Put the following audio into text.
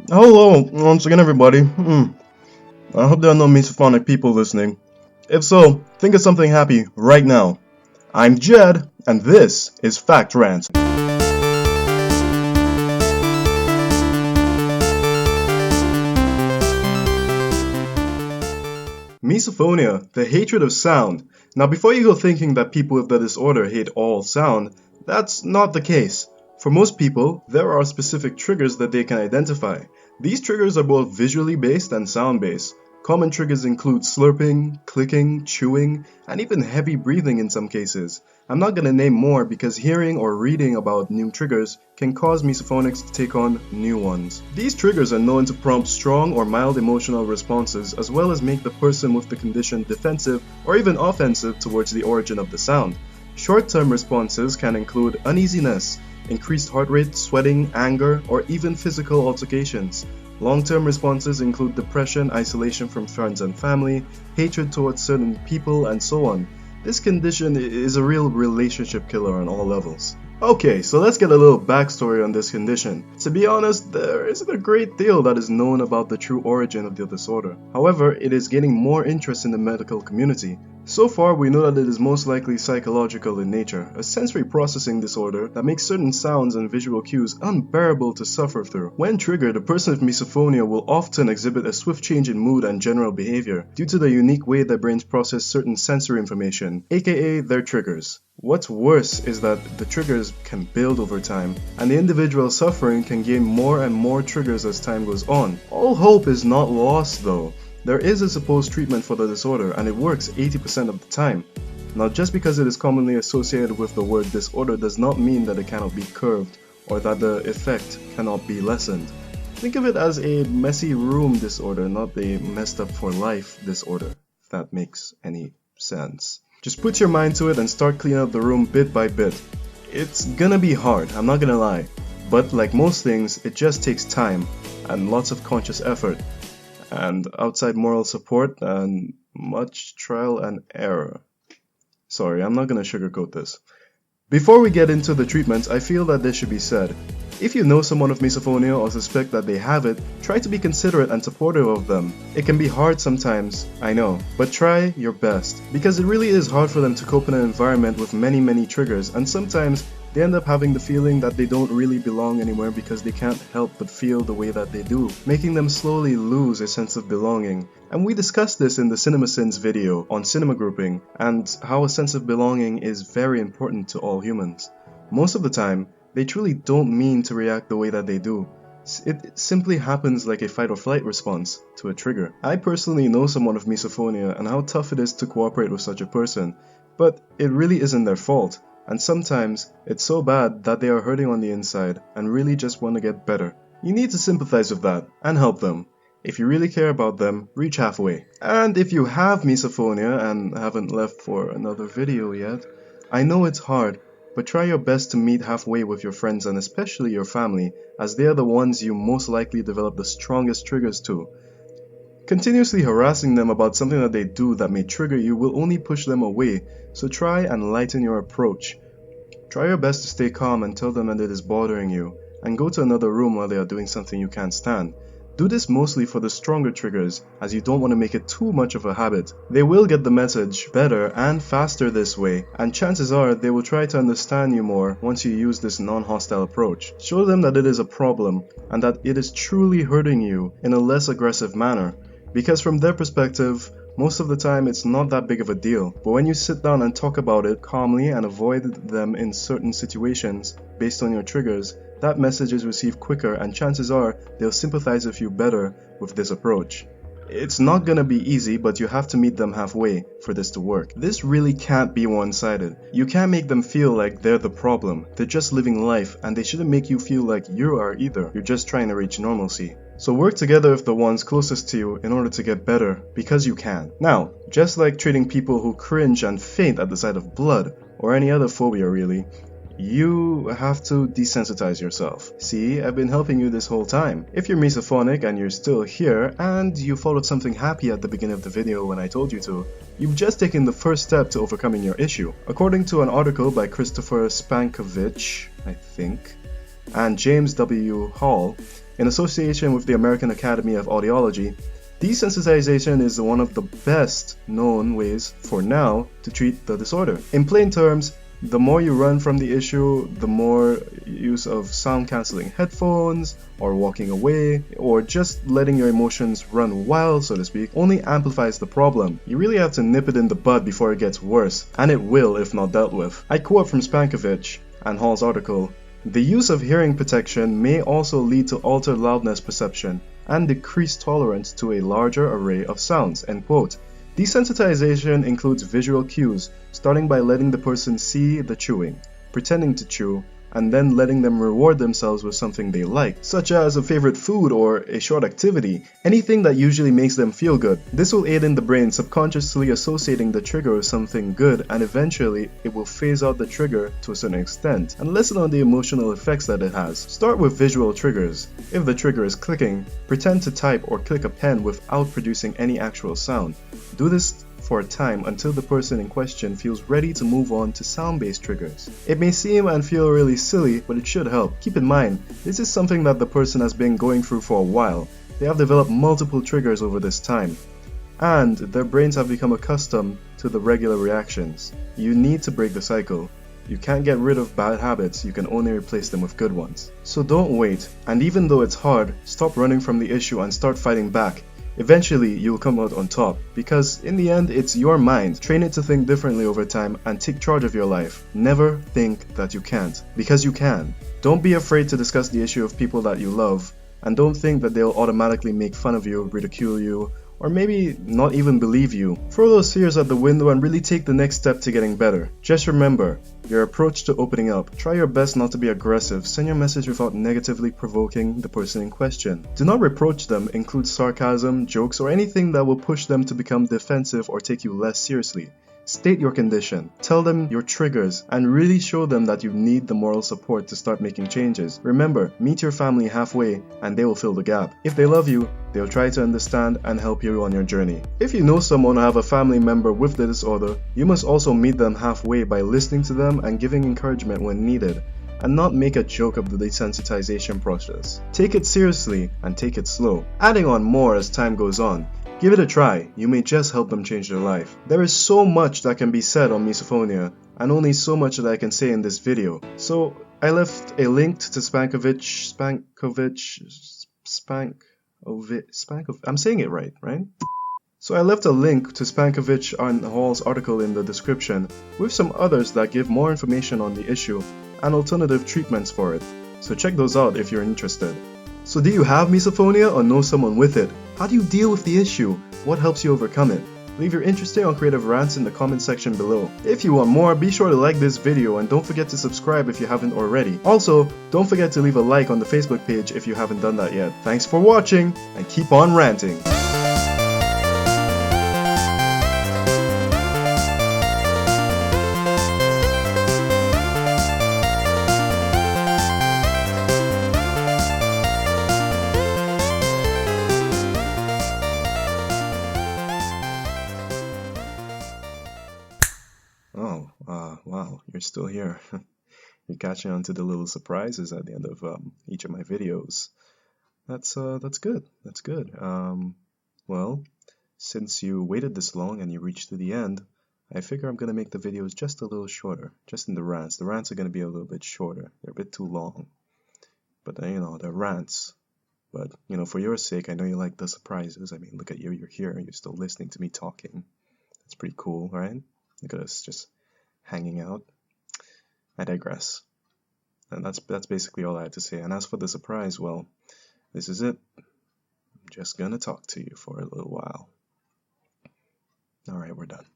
Hello, once again, everybody. I hope there are no misophonic people listening. If so, think of something happy right now. I'm Jed, and this is Fact Rant. Misophonia, the hatred of sound. Now, before you go thinking that people with the disorder hate all sound, that's not the case. For most people, there are specific triggers that they can identify. These triggers are both visually based and sound based. Common triggers include slurping, clicking, chewing, and even heavy breathing in some cases. I'm not going to name more because hearing or reading about new triggers can cause misophonics to take on new ones. These triggers are known to prompt strong or mild emotional responses as well as make the person with the condition defensive or even offensive towards the origin of the sound. Short-term responses can include uneasiness, increased heart rate, sweating, anger, or even physical altercations. Long-term responses include depression, isolation from friends and family, hatred towards certain people, and so on. This condition is a real relationship killer on all levels. Okay, so let's get a little backstory on this condition. To be honest, there isn't a great deal that is known about the true origin of the disorder. However, it is gaining more interest in the medical community. So far, we know that it is most likely psychological in nature, a sensory processing disorder that makes certain sounds and visual cues unbearable to suffer through. When triggered, a person with misophonia will often exhibit a swift change in mood and general behavior due to the unique way their brains process certain sensory information, aka their triggers. What's worse is that the triggers can build over time, and the individual suffering can gain more and more triggers as time goes on. All hope is not lost though. There is a supposed treatment for the disorder, and it works 80% of the time. Now, just because it is commonly associated with the word disorder does not mean that it cannot be curbed or that the effect cannot be lessened. Think of it as a messy room disorder, not a messed up for life disorder, if that makes any sense. Just put your mind to it and start cleaning up the room bit by bit. It's gonna be hard, I'm not gonna lie, but like most things, it just takes time and lots of conscious effort, and outside moral support, and much trial and error. Sorry, I'm not gonna sugarcoat this. Before we get into the treatments, I feel that this should be said. If you know someone with misophonia or suspect that they have it, try to be considerate and supportive of them. It can be hard sometimes, I know, but try your best. Because it really is hard for them to cope in an environment with many triggers, and sometimes they end up having the feeling that they don't really belong anywhere because they can't help but feel the way that they do, making them slowly lose a sense of belonging. And we discussed this in the CinemaSins video on cinema grouping, and how a sense of belonging is very important to all humans. Most of the time, they truly don't mean to react the way that they do. It simply happens like a fight or flight response to a trigger. I personally know someone with misophonia and how tough it is to cooperate with such a person, but it really isn't their fault. And sometimes, it's so bad that they are hurting on the inside and really just want to get better. You need to sympathize with that and help them. If you really care about them, reach halfway. And if you have misophonia and haven't left for another video yet, I know it's hard, but try your best to meet halfway with your friends and especially your family, as they are the ones you most likely develop the strongest triggers to. Continuously harassing them about something that they do that may trigger you will only push them away, so try and lighten your approach. Try your best to stay calm and tell them that it is bothering you, and go to another room while they are doing something you can't stand. Do this mostly for the stronger triggers, as you don't want to make it too much of a habit. They will get the message better and faster this way, and chances are they will try to understand you more once you use this non-hostile approach. Show them that it is a problem, and that it is truly hurting you in a less aggressive manner. Because from their perspective, most of the time it's not that big of a deal, but when you sit down and talk about it calmly and avoid them in certain situations based on your triggers, that message is received quicker and chances are they'll sympathize with you better with this approach. It's not gonna be easy, but you have to meet them halfway for this to work. This really can't be one-sided. You can't make them feel like they're the problem. They're just living life, and they shouldn't make you feel like you are either. You're just trying to reach normalcy. So work together with the ones closest to you in order to get better, because you can. Now, just like treating people who cringe and faint at the sight of blood, or any other phobia really, you have to desensitize yourself. See, I've been helping you this whole time. If you're misophonic and you're still here, and you followed something happy at the beginning of the video when I told you to, you've just taken the first step to overcoming your issue. According to an article by Christopher Spankovich, I think, and James W. Hall, in association with the American Academy of Audiology, desensitization is one of the best known ways, for now, to treat the disorder. In plain terms, the more you run from the issue, the more use of sound-canceling headphones, or walking away, or just letting your emotions run wild, so to speak, only amplifies the problem. You really have to nip it in the bud before it gets worse, and it will if not dealt with. I quote from Spankovich and Hall's article, "The use of hearing protection may also lead to altered loudness perception and decreased tolerance to a larger array of sounds." End quote. Desensitization includes visual cues, starting by letting the person see the chewing, pretending to chew, and then letting them reward themselves with something they like, such as a favorite food or a short activity, anything that usually makes them feel good. This will aid in the brain subconsciously associating the trigger with something good, and eventually it will phase out the trigger to a certain extent and lessen on the emotional effects that it has. Start with visual triggers. If the trigger is clicking, pretend to type or click a pen without producing any actual sound. Do this for a time until the person in question feels ready to move on to sound-based triggers. It may seem and feel really silly, but it should help. Keep in mind, this is something that the person has been going through for a while. They have developed multiple triggers over this time, and their brains have become accustomed to the regular reactions. You need to break the cycle. You can't get rid of bad habits, you can only replace them with good ones. So don't wait, and even though it's hard, stop running from the issue and start fighting back. Eventually, you'll come out on top, because in the end, it's your mind. Train it to think differently over time and take charge of your life. Never think that you can't, because you can. Don't be afraid to discuss the issue with people that you love, and don't think that they'll automatically make fun of you, ridicule you, or maybe not even believe you. Throw those fears out the window and really take the next step to getting better. Just remember, your approach to opening up. Try your best not to be aggressive. Send your message without negatively provoking the person in question. Do not reproach them, include sarcasm, jokes, or anything that will push them to become defensive or take you less seriously. State your condition, tell them your triggers, and really show them that you need the moral support to start making changes. Remember, meet your family halfway and they will fill the gap. If they love you, they'll try to understand and help you on your journey. If you know someone or have a family member with the disorder, you must also meet them halfway by listening to them and giving encouragement when needed, and not make a joke of the desensitization process. Take it seriously and take it slow, adding on more as time goes on. Give it a try, you may just help them change their life. There is so much that can be said on misophonia, and only so much that I can say in this video. So I left a link to Spankovich, I'm saying it right? So I left a link to Spankovich and Hall's article in the description, with some others that give more information on the issue and alternative treatments for it. So check those out if you're interested. So do you have misophonia or know someone with it? How do you deal with the issue? What helps you overcome it? Leave your interesting or creative rants in the comment section below. If you want more, be sure to like this video and don't forget to subscribe if you haven't already. Also, don't forget to leave a like on the Facebook page if you haven't done that yet. Thanks for watching and keep on ranting. Oh, wow, you're still here. You're catching on to the little surprises at the end of each of my videos. That's good. That's good. Well, since you waited this long and you reached to the end, I figure I'm gonna make the videos just a little shorter, just in the rants. The rants are gonna be a little bit shorter. They're a bit too long, but you know, they're rants. But you know, for your sake, I know you like the surprises. I mean, look at you. You're here. You're still listening to me talking. That's pretty cool, right? Look at us just hanging out. I digress. And that's basically all I had to say. And as for the surprise, well, this is it. I'm just gonna talk to you for a little while. Alright, we're done.